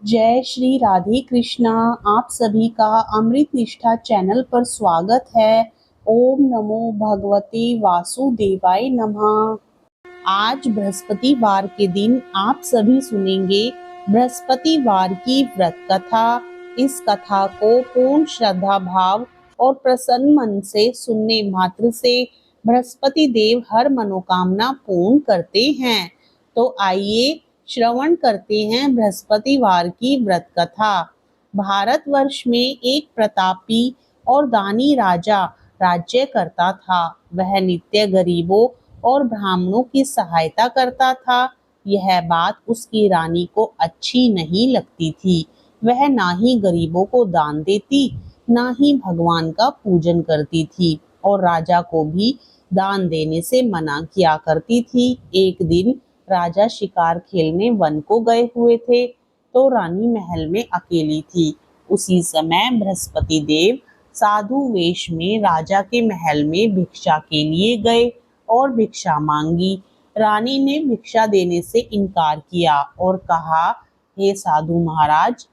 जय श्री राधे कृष्णा। आप सभी का अमृत निष्ठा चैनल पर स्वागत है। ओम नमो भगवते वासुदेवाय नमः। आज बृहस्पतिवार के दिन आप सभी सुनेंगे बृहस्पतिवार की व्रत कथा। इस कथा को पूर्ण श्रद्धा भाव और प्रसन्न मन से सुनने मात्र से बृहस्पति देव हर मनोकामना पूर्ण करते हैं। तो आइए श्रवण करते हैं बृहस्पतिवार की व्रत कथा। भारतवर्ष में एक प्रतापी और दानी राजा राज्य करता था। वह नित्य गरीबों और ब्राह्मणों की सहायता करता था। यह बात उसकी रानी को अच्छी नहीं लगती थी। वह ना ही गरीबों को दान देती, ना ही भगवान का पूजन करती थी और राजा को भी दान देने से मना किया करती थी। एक दिन राजा शिकार खेलने वन को गए हुए थे, तो रानी महल में अकेली थी। उसी समय बृहस्पति देव साधु वेश में राजा के महल में भिक्षा के लिए गए और भिक्षा मांगी। रानी ने भिक्षा देने से इनकार किया और कहा, हे साधु महाराज,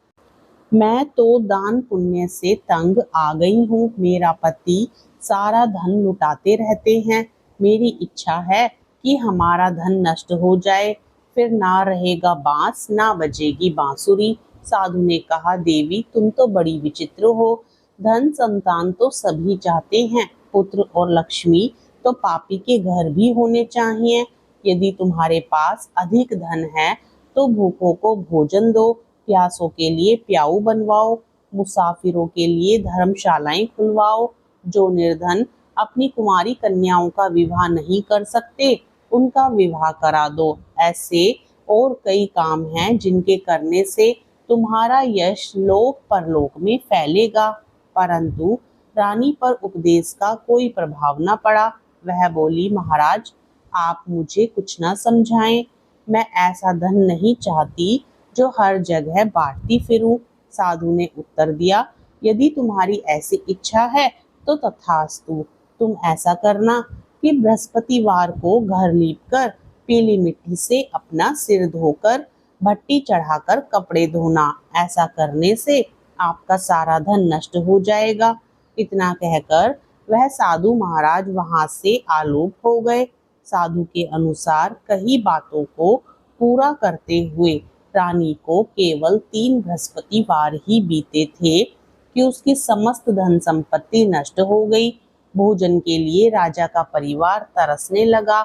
मैं तो दान पुण्य से तंग आ गई हूँ। मेरा पति सारा धन लुटाते रहते हैं। मेरी इच्छा है कि हमारा धन नष्ट हो जाए, फिर ना रहेगा बांस ना बजेगी बांसुरी। साधु ने कहा, देवी तुम तो बड़ी विचित्र हो। धन संतान तो सभी चाहते हैं, पुत्र और लक्ष्मी तो पापी के घर भी होने चाहिए। यदि तुम्हारे पास अधिक धन है तो भूखों को भोजन दो, प्यासों के लिए प्याऊ बनवाओ, मुसाफिरों के लिए धर्मशालाएं खुलवाओ। जो निर्धन अपनी कुमारी कन्याओं का विवाह नहीं कर सकते, उनका विवाह करा दो। ऐसे और कई काम हैं जिनके करने से तुम्हारा यश लोक परलोक में फैलेगा। परंतु रानी पर उपदेश का कोई प्रभाव न पड़ा। वह बोली, महाराज आप मुझे कुछ न समझाएं। मैं ऐसा धन नहीं चाहती जो हर जगह बांटती फिरूं। साधु ने उत्तर दिया, यदि तुम्हारी ऐसी इच्छा है तो तथास्तु। तुम ऐसा करना कि बृहस्पतिवार को घर लीपकर पीली मिट्टी से अपना सिर धोकर भट्टी चढ़ाकर कपड़े धोना। ऐसा करने से आपका सारा धन नष्ट हो जाएगा। इतना कहकर वह साधु महाराज वहां से आलोप हो गए। साधु के अनुसार कई बातों को पूरा करते हुए रानी को केवल 3 बृहस्पतिवार ही बीते थे कि उसकी समस्त धन संपत्ति नष्ट हो गई। भोजन के लिए राजा का परिवार तरसने लगा।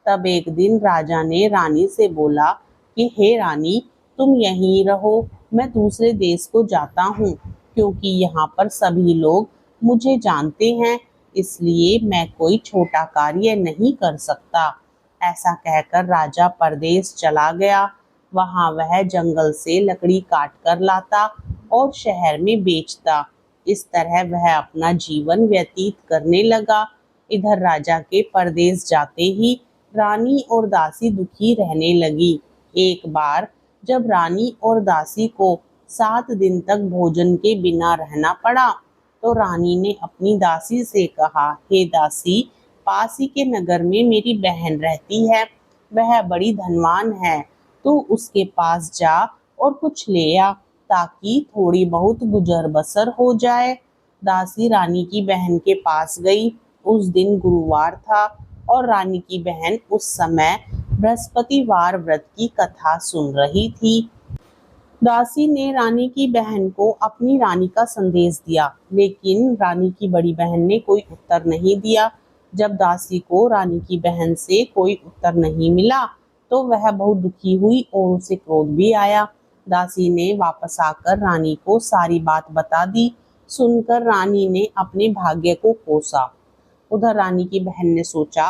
तब एक दिन राजा ने रानी से बोला कि हे रानी, तुम यहीं रहो, मैं दूसरे देश को जाता हूँ, क्योंकि यहाँ पर सभी लोग मुझे जानते हैं, इसलिए मैं कोई छोटा कार्य नहीं कर सकता। ऐसा कहकर राजा परदेश चला गया। वहां वह जंगल से लकड़ी काट कर लाता और शहर में बेचता। इस तरह वह अपना जीवन व्यतीत करने लगा। इधर राजा के परदेश जाते ही रानी और दासी दुखी रहने लगी। एक बार जब रानी और दासी को 7 दिन तक भोजन के बिना रहना पड़ा, तो रानी ने अपनी दासी से कहा, हे दासी, पास ही के नगर में मेरी बहन रहती है, वह बड़ी धनवान है, तू उसके पास जा और कुछ ले आ, ताकि थोड़ी बहुत गुजर बसर हो जाए। दासी रानी की बहन के पास गई। उस दिन गुरुवार था और रानी की बहन उस समय बृहस्पतिवार व्रत की कथा सुन रही थी। दासी ने रानी की बहन को अपनी रानी का संदेश दिया, लेकिन रानी की बड़ी बहन ने कोई उत्तर नहीं दिया। जब दासी को रानी की बहन से कोई उत्तर नहीं मिला, तो वह बहुत दुखी हुई और उसे क्रोध भी आया। दासी ने वापस आकर रानी को सारी बात बता दी। सुनकर रानी ने अपने भाग्य को कोसा। उधर रानी की बहन ने सोचा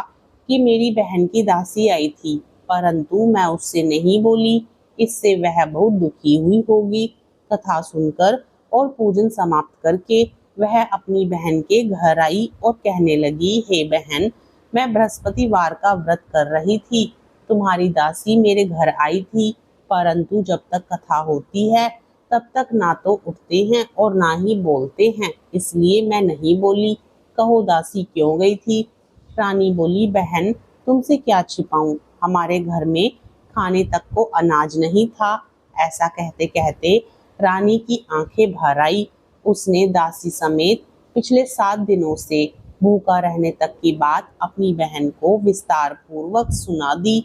कि मेरी बहन की दासी आई थी, परंतु मैं उससे नहीं बोली, इससे वह बहुत दुखी हुई होगी। कथा सुनकर और पूजन समाप्त करके वह अपनी बहन के घर आई और कहने लगी, हे बहन, मैं बृहस्पतिवार का व्रत कर रही थी, तुम्हारी दासी मेरे घर आई थी, परंतु जब तक कथा होती है तब तक ना तो उठते हैं और ना ही बोलते हैं, इसलिए मैं नहीं बोली। कहो दासी क्यों गई थी? रानी बोली, बहन तुमसे क्या छिपाऊं, हमारे घर में खाने तक को अनाज नहीं था। ऐसा कहते कहते रानी की आंखें भर आई। उसने दासी समेत पिछले 7 दिनों से भूखा रहने तक की बात अपनी बहन को विस्तार पूर्वक सुना दी।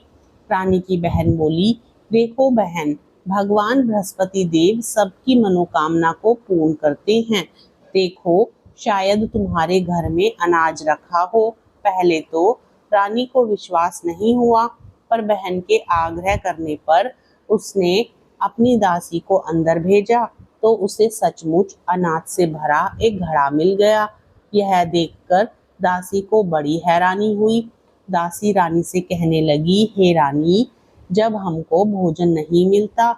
रानी की बहन बोली, देखो बहन, भगवान बृहस्पति देव सबकी मनोकामना को पूर्ण करते हैं। देखो, शायद तुम्हारे घर में अनाज रखा हो। पहले तो रानी को विश्वास नहीं हुआ, पर बहन के आग्रह करने पर उसने अपनी दासी को अंदर भेजा तो उसे सचमुच अनाज से भरा एक घड़ा मिल गया। यह देखकर दासी को बड़ी हैरानी हुई। दासी रानी से कहने लगी, हे रानी, जब हमको भोजन नहीं मिलता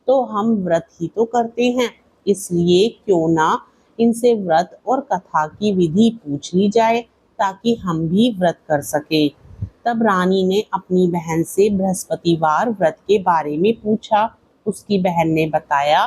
तो हम व्रत ही तो करते हैं, इसलिए क्यों ना इनसे व्रत और कथा की विधि पूछ ली जाए ताकि हम भी व्रत कर सके। तब रानी ने अपनी बहन से बृहस्पतिवार व्रत के बारे में पूछा। उसकी बहन ने बताया,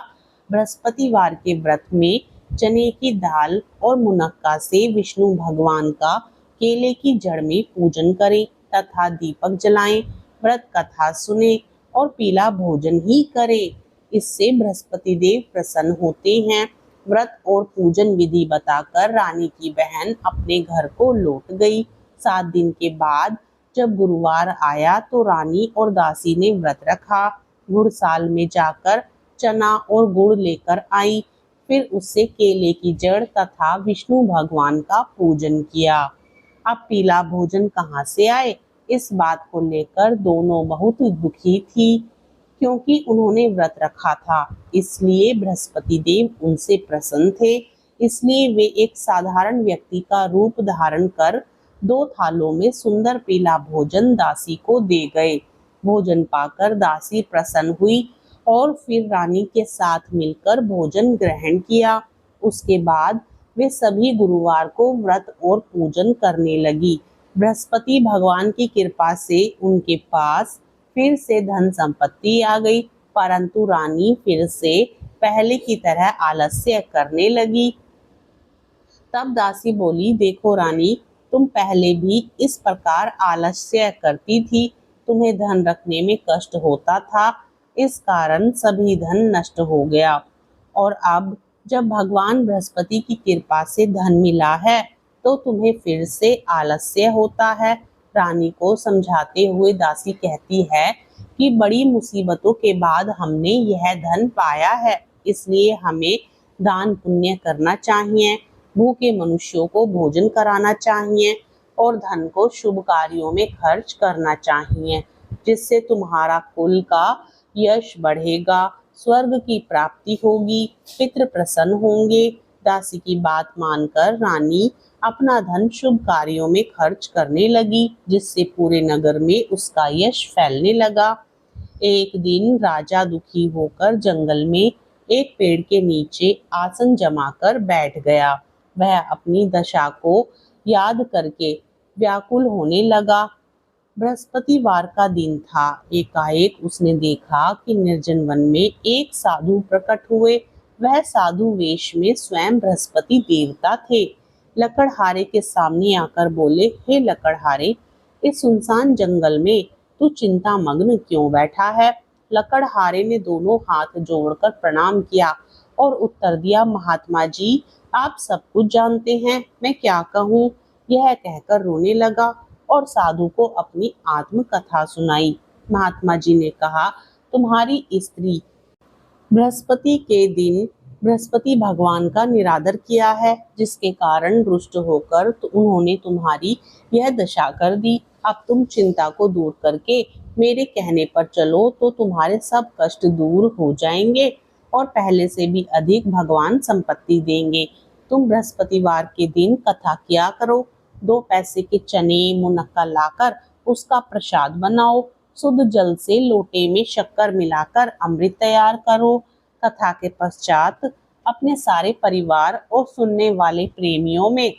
बृहस्पतिवार के व्रत में चने की दाल और मुनक्का से विष्णु भगवान का केले की जड़ में पूजन करें तथा दीपक जलाएं, व्रत कथा सुने और पीला भोजन ही करें। इससे बृहस्पति देव प्रसन्न होते हैं। व्रत और पूजन विधि बताकर रानी की बहन अपने घर को लौट गई। 7 दिन के बाद जब गुरुवार आया तो रानी और दासी ने व्रत रखा। गुड़साल में जाकर चना और गुड़ लेकर आई, फिर उससे केले की जड़ तथा विष्णु भगवान का पूजन किया। अब पीला भोजन कहाँ से आए, इस बात को लेकर दोनों बहुत दुखी थी, क्योंकि उन्होंने व्रत रखा था, इसलिए बृहस्पति देव उनसे प्रसन्न थे। इसलिए वे एक साधारण व्यक्ति का रूप धारण कर 2 थालों में सुंदर पीला भोजन दासी को दे गए। भोजन पाकर दासी प्रसन्न हुई और फिर रानी के साथ मिलकर भोजन ग्रहण किया। उसके बाद वे सभी गुरुवार को व्रत और पूजन करने लगी। बृहस्पति भगवान की कृपा से उनके पास फिर से धन संपत्ति आ गई, परंतु रानी फिर से पहले की तरह आलस्य करने लगी। तब दासी बोली, देखो रानी, तुम पहले भी इस प्रकार आलस्य करती थी, तुम्हें धन रखने में कष्ट होता था, इस कारण सभी धन नष्ट हो गया, और अब जब भगवान बृहस्पति की कृपा से धन मिला है तो तुम्हें फिर से आलस्य होता है। रानी को समझाते हुए दासी कहती है कि बड़ी मुसीबतों के बाद हमने यह धन पाया है, इसलिए हमें दान पुण्य करना चाहिए, भूखे मनुष्यों को भोजन कराना चाहिए और धन को शुभ कार्यों में खर्च करना चाहिए, जिससे तुम्हारा कुल का यश बढ़ेगा, स्वर्ग की प्राप्ति होगी, पितृ प्रसन्न होंगे। दासी की बात मानकर रानी अपना धन शुभ कार्यों में खर्च करने लगी, जिससे पूरे नगर में उसका यश फैलने लगा। एक दिन राजा दुखी होकर जंगल में एक पेड़ के नीचे आसन जमाकर बैठ गया। वह अपनी दशा को याद करके व्याकुल होने लगा। बृहस्पतिवार का दिन था। एकाएक उसने देखा कि निर्जन वन में एक साधु प्रकट हुए। वह साधु वेश में स्वयं बृहस्पति देवता थे। लकड़हारे के सामने आकर बोले, हे लकड़हारे, इस सुनसान जंगल में तू चिंता मग्न क्यों बैठा है? लकड़हारे ने दोनों हाथ जोड़कर प्रणाम किया और उत्तर दिया, महात्मा जी, आप सब कुछ जानते हैं, मैं क्या कहूँ? यह कहकर रोने लगा और साधु को अपनी आत्मकथा सुनाई। महात्मा जी ने कहा, तुम्हारी स्त्री बृहस्पति के दिन बृहस्पति भगवान का निरादर किया है, जिसके कारण रुष्ट होकर तो उन्होंने तुम्हारी यह दशा कर दी। अब तुम चिंता को दूर करके मेरे कहने पर चलो तो तुम्हारे सब कष्ट दूर हो जाएंगे और पहले से भी अधिक भगवान संपत्ति देंगे। तुम बृहस्पतिवार के दिन कथा किया करो। 2 पैसे के चने मुनक्का लाकर उसका प्रसाद बनाओ। शुद्ध जल से लोटे में शक्कर मिलाकर अमृत तैयार करो। कथा के पश्चात अपने सारे परिवार और सुनने वाले प्रेमियों में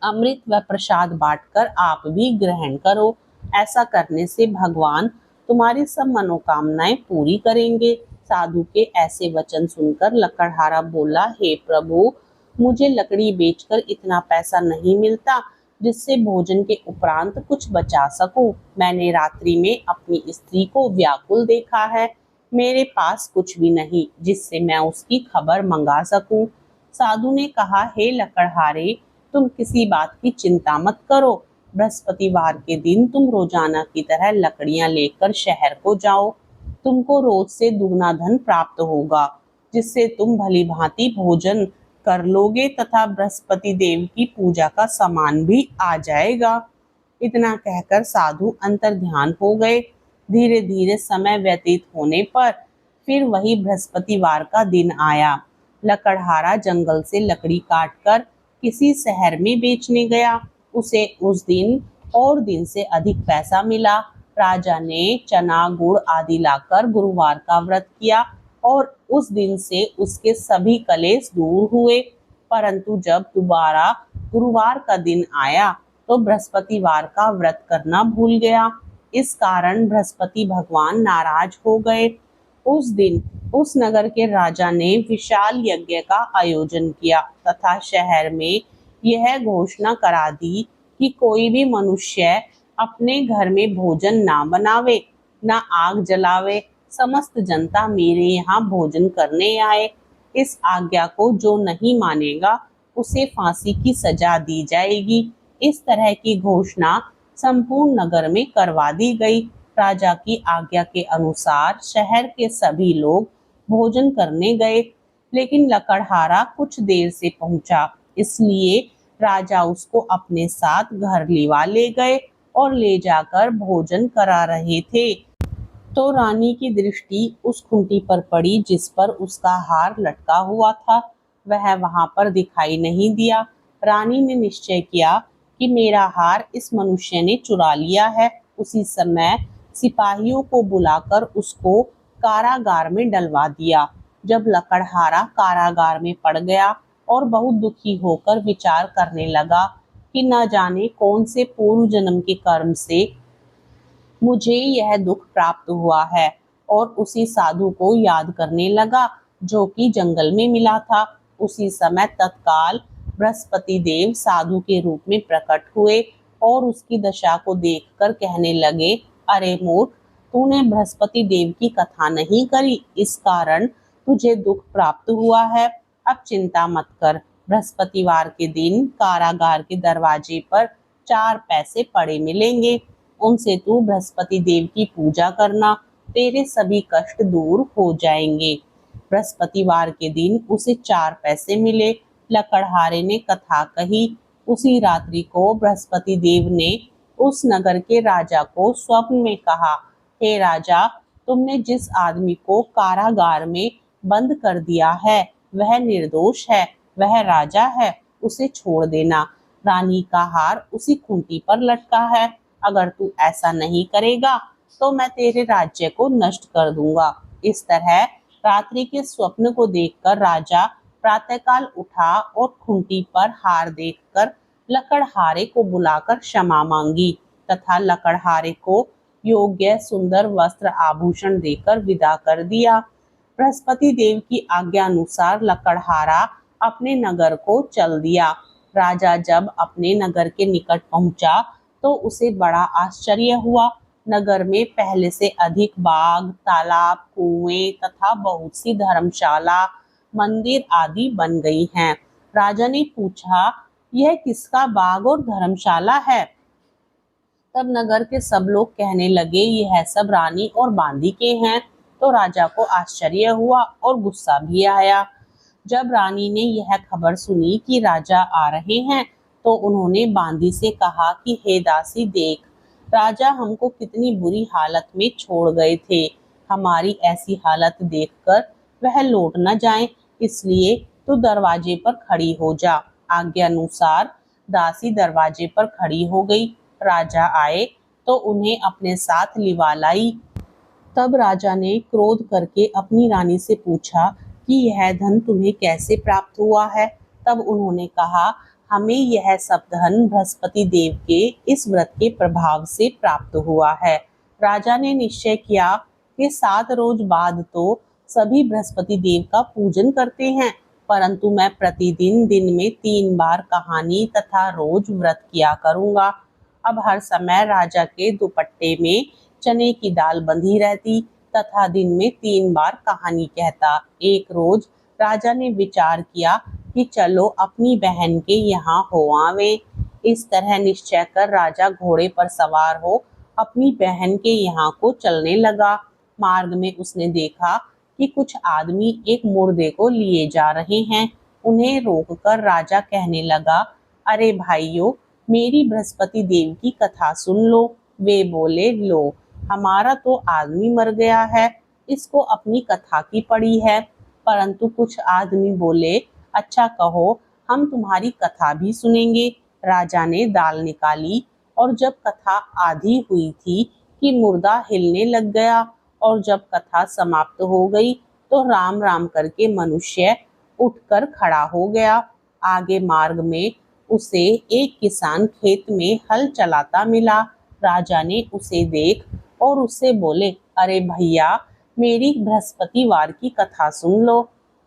अमृत व प्रसाद बांटकर आप भी ग्रहण करो। ऐसा करने से भगवान तुम्हारी सब मनोकामनाएं पूरी करेंगे। साधु के ऐसे वचन सुनकर लकड़हारा बोला, हे प्रभु, मुझे लकड़ी बेचकर इतना पैसा नहीं मिलता जिससे भोजन के उपरांत कुछ बचा सकूं। मैंने रात्रि में अपनी स्त्री को व्याकुल देखा है। मेरे पास कुछ भी नहीं जिससे मैं उसकी खबर मंगा सकूं। साधु ने कहा, हे लकड़हारे, तुम किसी बात की चिंता मत करो। बृहस्पतिवार के दिन तुम रोजाना की तरह लकड़ियां लेकर शहर को जाओ। तुमको रोज से दुगना धन प्राप्त होगा, जिससे तुम भली भांति भोजन कर लोगे तथा बृहस्पति देव की पूजा का सामान भी आ जाएगा। इतना कहकर साधु अंतर्ध्यान हो गए। धीरे धीरे समय व्यतीत होने पर फिर वही बृहस्पतिवार का दिन आया। लकड़हारा जंगल से लकड़ी काटकर किसी शहर में बेचने गया। उसे उस दिन और दिन से अधिक पैसा मिला। राजा ने चना गुड़ आदि लाकर गुरुवार का व्रत किया और उस दिन से उसके सभी कलेश दूर हुए। परंतु जब दोबारा गुरुवार का दिन आया तो बृहस्पतिवार का व्रत करना भूल गया। इस कारण बृहस्पति भगवान नाराज हो गए। उस दिन उस नगर के राजा ने विशाल यज्ञ का आयोजन किया तथा शहर में यह घोषणा करा दी कि कोई भी मनुष्य अपने घर में भोजन ना बनावे, ना आग जलावे। समस्त जनता मेरे यहाँ भोजन करने आए। इस आज्ञा को जो नहीं मानेगा उसे फांसी की सजा दी जाएगी। इस तरह की घोषणा संपूर्ण नगर में करवा दी गई। राजा की आज्ञा के अनुसार शहर के सभी लोग भोजन करने गए, लेकिन लकड़हारा कुछ देर से पहुंचा, इसलिए राजा उसको अपने साथ घर लिवा ले गए और ले जाकर भोजन करा रहे थे तो रानी की दृष्टि उस खूंटी पर पड़ी जिस पर उसका हार लटका हुआ था। वह वहां पर दिखाई नहीं दिया। रानी ने निश्चय किया कि मेरा हार इस मनुष्य ने चुरा लिया है। उसी समय सिपाहियों को बुलाकर उसको कारागार में डलवा दिया। जब लकड़हारा कारागार में पड़ गया और बहुत दुखी होकर विचार करने लगा कि न जाने कौन से पूर्व जन्म के कर्म से मुझे यह दुख प्राप्त हुआ है, और उसी साधु को याद करने लगा जो कि जंगल में मिला था। उसी समय तत्काल बृहस्पति देव साधु के रूप में प्रकट हुए और उसकी दशा को देखकर कहने लगे, अरे मूर्ख, तूने बृहस्पति देव की कथा नहीं करी, इस कारण तुझे दुख प्राप्त हुआ है। अब चिंता मत कर। बृहस्पतिवार के दिन कारागार के दरवाजे पर 4 पैसे पड़े मिलेंगे। उनसे तू बृहस्पति देव की पूजा करना, तेरे सभी कष्ट दूर हो जाएंगे। बृहस्पतिवार के दिन उसे 4 पैसे मिले। लकड़हारे ने कथा कही। उसी रात्रि को बृहस्पति देव ने उस नगर के राजा को स्वप्न में कहा, हे राजा, तुमने जिस आदमी को कारागार में बंद कर दिया है वह निर्दोष है, वह राजा है, उसे छोड़ देना। रानी का हार उसी खूंटी पर लटका है। अगर तू ऐसा नहीं करेगा तो मैं तेरे राज्य को नष्ट कर दूंगा। इस तरह रात्रि के स्वप्न को देखकर राजा प्रातःकाल उठा और खूंटी पर हार देखकर लकड़हारे को बुलाकर क्षमा मांगी तथा लकड़हारे को योग्य सुंदर वस्त्र आभूषण देकर विदा कर दिया। बृहस्पति देव की आज्ञा अनुसार लकड़हारा अपने नगर को चल दिया। राजा जब अपने नगर के निकट पहुंचा तो उसे बड़ा आश्चर्य हुआ। नगर में पहले से अधिक बाग, तालाब, कुएं तथा बहुत सी धर्मशाला, मंदिर आदि बन गई हैं। राजा ने पूछा, यह किसका बाग और धर्मशाला है? तब नगर के सब लोग कहने लगे, यह सब रानी और बांदी के हैं। तो राजा को आश्चर्य हुआ और गुस्सा भी आया। जब रानी ने यह खबर सुनी कि राजा आ रहे हैं तो उन्होंने बांदी से कहा कि हे दासी, देख, राजा हमको कितनी बुरी हालत में छोड़ गए थे। हमारी ऐसी हालत देखकर वह लौट न जाएं, इसलिए तू दरवाजे पर खड़ी हो जा। आज्ञा अनुसार दासी दरवाजे पर खड़ी हो गई। राजा आए तो उन्हें अपने साथ लिवा लाई। तब राजा ने क्रोध करके अपनी रानी से पूछा कि यह धन तुम्हें कैसे प्राप्त हुआ है? तब उन्होंने कहा, हमें यह सब धन बृहस्पति देव के इस व्रत के प्रभाव से प्राप्त हुआ है। राजा ने निश्चय किया कि 7 रोज बाद तो सभी बृहस्पति देव का पूजन करते हैं, परंतु मैं प्रतिदिन दिन में 3 बार कहानी तथा रोज व्रत किया करूंगा। अब हर समय राजा के दुपट्टे में चने की दाल बंधी रहती तथा दिन में 3 बार कहानी कहता। एक रोज राजा ने विचार किया कि चलो अपनी बहन के यहाँ हो आवे। इस तरह निश्चय कर राजा घोड़े पर सवार हो अपनी बहन के यहाँ को चलने लगा। मार्ग में उसने देखा कि कुछ आदमी एक मुर्दे को लिए जा रहे हैं। उन्हें रोककर राजा कहने लगा, अरे भाइयों, मेरी बृहस्पति देव की कथा सुन लो। वे बोले, लो, हमारा तो आदमी मर गया है, इसको अपनी कथा की पड़ी है। परंतु कुछ आदमी बोले, अच्छा कहो, हम तुम्हारी कथा भी सुनेंगे। राजा ने दाल निकाली और जब कथा आधी हुई थी कि मुर्दा हिलने लग गया, और जब कथा समाप्त हो गई तो राम राम करके मनुष्य उठकर खड़ा हो गया। आगे मार्ग में उसे एक किसान खेत में हल चलाता मिला। राजा ने उसे देख और उससे बोले, अरे भैया, मेरी बृहस्पतिवार की कथा सुन लो।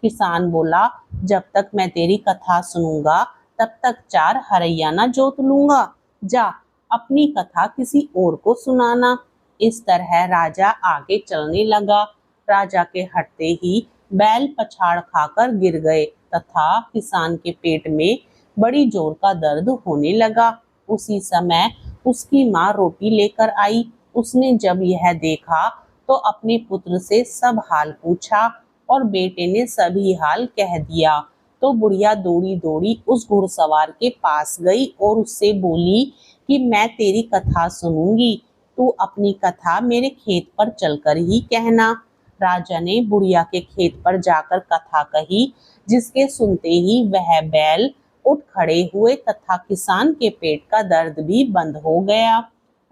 किसान बोला, जब तक मैं तेरी कथा सुनूंगा तब तक 4 हरैया जोत लूंगा। जा, अपनी कथा किसी और को सुनाना। इस तरह राजा आगे चलने लगा। राजा के हटते ही बैल पछाड़ खाकर गिर गए तथा किसान के पेट में बड़ी जोर का दर्द होने लगा। उसी समय उसकी माँ रोटी लेकर आई। उसने जब यह देखा तो अपने पुत्र से सब हाल पूछा और बेटे ने सभी हाल कह दिया। तो बुढ़िया दौड़ी दौड़ी उस घुड़सवार के पास गई और उससे बोली कि मैं तेरी कथा सुनूंगी, तू अपनी कथा मेरे खेत पर चलकर ही कहना। राजा ने बुढ़िया के खेत पर जाकर कथा कही, जिसके सुनते ही वह बैल उठ खड़े हुए तथा किसान के पेट का दर्द भी बंद हो गया।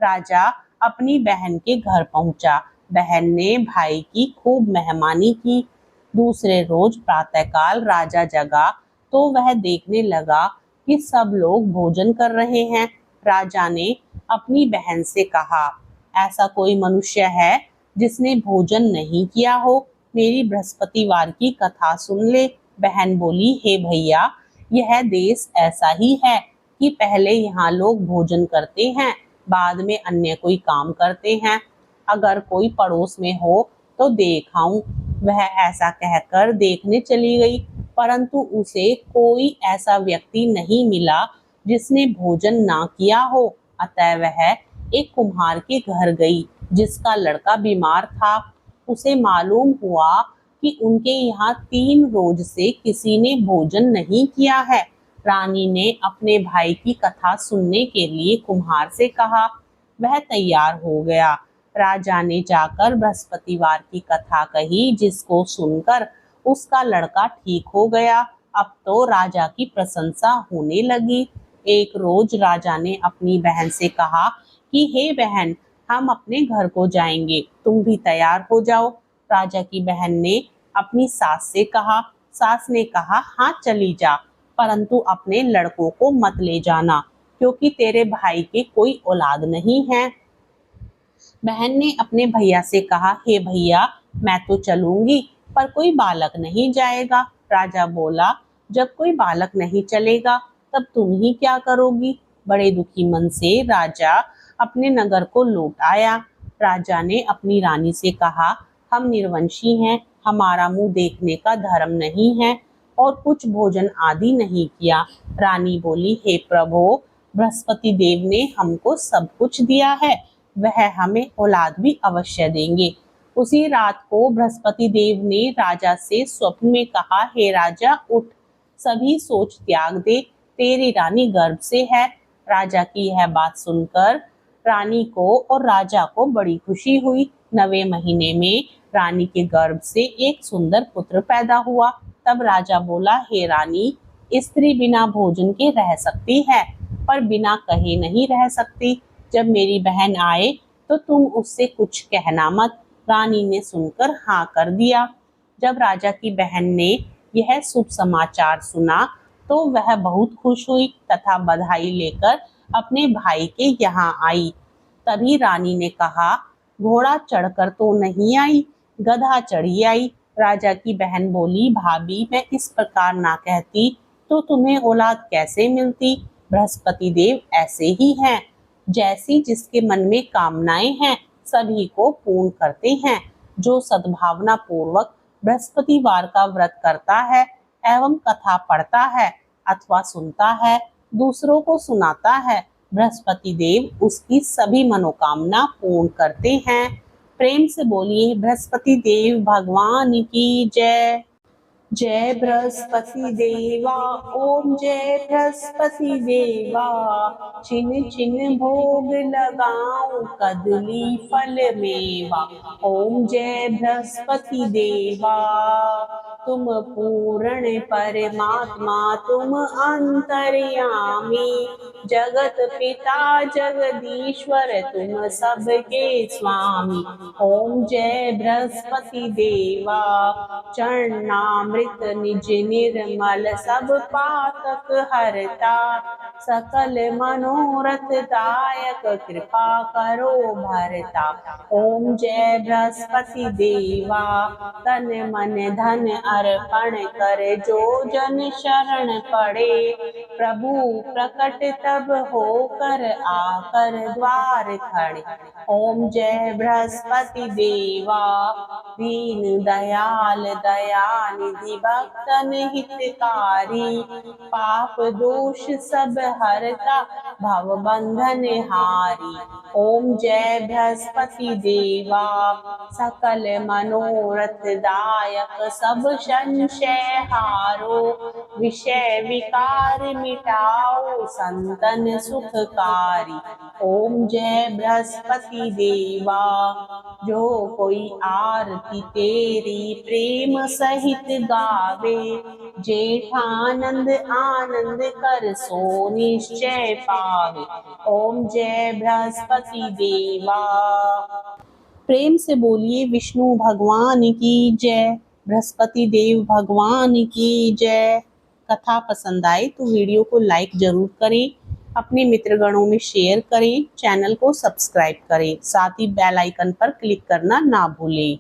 राजा अपनी बहन के घर पहुंचा। बहन ने भाई की खूब मेहमानी की। दूसरे रोज प्रातःकाल राजा जगा तो वह देखने लगा कि सब लोग भोजन कर रहे हैं। राजा ने अपनी बहन से कहा, ऐसा कोई मनुष्य है जिसने भोजन नहीं किया हो? मेरी बृहस्पतिवार की कथा सुन ले। बहन बोली, हे भैया, यह देश ऐसा ही है कि पहले यहाँ लोग भोजन करते हैं, बाद में अन्य कोई काम करते हैं। अगर कोई पड़ोस में हो तो देख आऊं। वह ऐसा कहकर देखने चली गई, परंतु उसे कोई ऐसा व्यक्ति नहीं मिला जिसने भोजन ना किया हो। अतः वह एक कुम्हार के घर गई जिसका लड़का बीमार था। उसे मालूम हुआ कि उनके यहाँ 3 रोज से किसी ने भोजन नहीं किया है। रानी ने अपने भाई की कथा सुनने के लिए कुम्हार से कहा। वह तैयार हो गया। राजा ने जाकर बृहस्पतिवार की कथा कही, जिसको सुनकर उसका लड़का ठीक हो गया। अब तो राजा की प्रशंसा होने लगी। एक रोज राजा ने अपनी बहन से कहा कि हे बहन, हम अपने घर को जाएंगे, तुम भी तैयार हो जाओ। राजा की बहन ने अपनी सास से कहा। सास ने कहा, हाँ चली जा, परंतु अपने लड़कों को मत ले जाना, क्योंकि तेरे भाई के कोई औलाद नहीं है। बहन ने अपने भैया से कहा, हे भैया, मैं तो चलूंगी, पर कोई बालक नहीं जाएगा। राजा बोला, जब कोई बालक नहीं चलेगा तब तुम ही क्या करोगी? बड़े दुखी मन से राजा अपने नगर को लौट आया। राजा ने अपनी रानी से कहा, हम निर्वंशी हैं, हमारा मुंह देखने का धर्म नहीं है और कुछ भोजन आदि नहीं किया। रानी बोली, हे प्रभु, बृहस्पति देव ने हमको सब कुछ दिया है, वह हमें औलाद भी अवश्य देंगे। उसी रात को बृहस्पति देव ने राजा से स्वप्न में कहा, हे राजा, उठ, सभी सोच त्याग दे, तेरी रानी गर्भ से है। राजा की यह बात सुनकर रानी को और राजा को बड़ी खुशी हुई। 9वें महीने में रानी के गर्भ से एक सुंदर पुत्र पैदा हुआ। तब राजा बोला, हे रानी, स्त्री बिना भोजन के रह सकती है, पर बिना कहे नहीं रह सकती। जब मेरी बहन आए तो तुम उससे कुछ कहना मत। रानी ने सुनकर हाँ कर दिया। जब राजा की बहन ने यह शुभ समाचार सुना तो वह बहुत खुश हुई तथा बधाई लेकर अपने भाई के यहाँ आई। तभी रानी ने कहा, घोड़ा चढ़कर तो नहीं आई, गधा चढ़ी आई। राजा की बहन बोली, भाभी, मैं इस प्रकार ना कहती तो तुम्हें औलाद कैसे मिलती? बृहस्पति देव ऐसे ही हैं, जैसी जिसके मन में कामनाएं हैं सभी को पूर्ण करते हैं। जो सद्भावना पूर्वक बृहस्पतिवार का व्रत करता है एवं कथा पढ़ता है अथवा सुनता है, दूसरों को सुनाता है, बृहस्पति देव उसकी सभी मनोकामना पूर्ण करते हैं। प्रेम से बोलिए बृहस्पति देव भगवान की जय। जय बृहस्पति देवा, ओम जय बृहस्पति देवा। छिन छिन भोग लगाऊं कदली फल मेवा। ओम जय बृहस्पति देवा। तुम पूर्ण परमात्मा, तुम अंतर्यामी, जगत पिता जगदीश्वर, तुम सबके स्वामी। ओम जय बृहस्पति देवा। चरणामृत निज निर्मल, सब पातक हरता, सकल मनोरथ दायक, कृपा करो भरता। ओम जय बृहस्पति देवा। तन मन धन अर्पण कर, जो जन शरण पड़े, प्रभु प्रकट तब होकर आकर द्वार खड़े। ओम जय बृहस्पति देवा। दीन दयाल दयानिधि, भक्तन हितकारी, पाप दोष सब हरता, भव बंधन हारी। ओम जय बृहस्पति देवा। सकल मनोरथ दायक, सब संशय हारो, विषय विकार मिटाओ, संतन सुखकारी। ओम जय बृहस्पति देवा। जो कोई आरती तेरी प्रेम सहित गावे, जेठानंद आनंद कर सो निश्चय पावे। ओम जय बृहस्पति देवा। प्रेम से बोलिए विष्णु भगवान की जय, बृहस्पति देव भगवान की जय। कथा पसंद आए तो वीडियो को लाइक जरूर करें, अपने मित्रगणों में शेयर करें, चैनल को सब्सक्राइब करें, साथ ही बेल आइकन पर क्लिक करना ना भूलें।